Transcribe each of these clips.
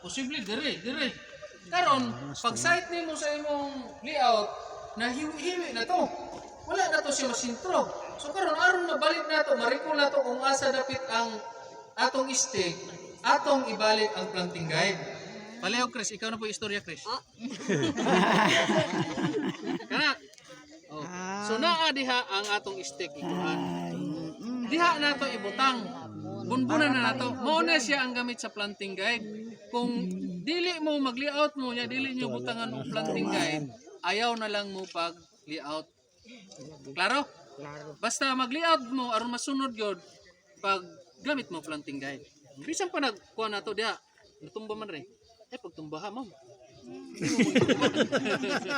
posible dire. Karon, pag site nimo sa imong layout, nahiwi na to. Wala na to siya masintro. So karon aron mabalik na to, ma-recall na to kung asa dapit ang atong stake, atong ibalik ang planting guide. Paleho, Chris, ikaw na po istorya, Chris. Kana. Oh. So naa diha ang atong stake ikuan. Diha na to ibutang. Bunbunan na nato. Mao na siya ang gamit sa planting guide. Kung dili mo mag-layout mo nya, dili nyo butangan og planting guide, ayaw na lang mo pag layout. Klaro? Basta mag-layout mo aron masunod gyud pag gamit mo planting guide. Bisan pa nagkuha na to diha. Natumba man rin. Pagtumbaha mo.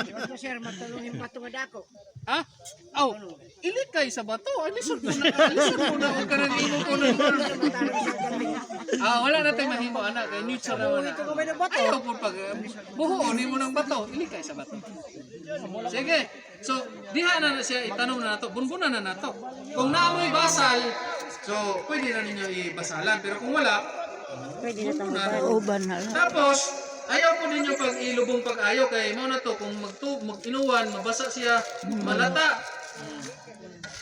Ito sir, matulungin pa ito ako. Ha? Aw, ilikay sa bato. Alisod mo na. Huwag ka nang imo ko na. Wala na tayo mahimo, anak. Neutral naman na. Ayaw po pag buhuon mo ng bato. Ilikay sa bato. Sige. So, diha na siya itanong na nato. Bunbunan na nato. Kung naamoy basal, so, pwede na ninyo ibasalan. Pero kung wala, Pwede na tayo uban na lang. tapos, ayaw po ninyo pag ilubong pag-ayaw kay mo na to kung mag-inuwan, mabasa siya, malata.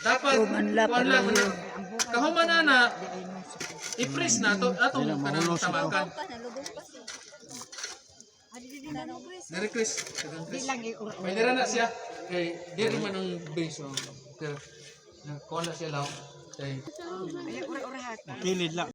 Dapat kuan lang na kahuman na i-press na to atong kanang tamakan. Dari Chris, kadang Chris. Pwede ra na siya kay diri man ang base pero na kuan na siya law kay Ay, ura-urahat. Kilid lang.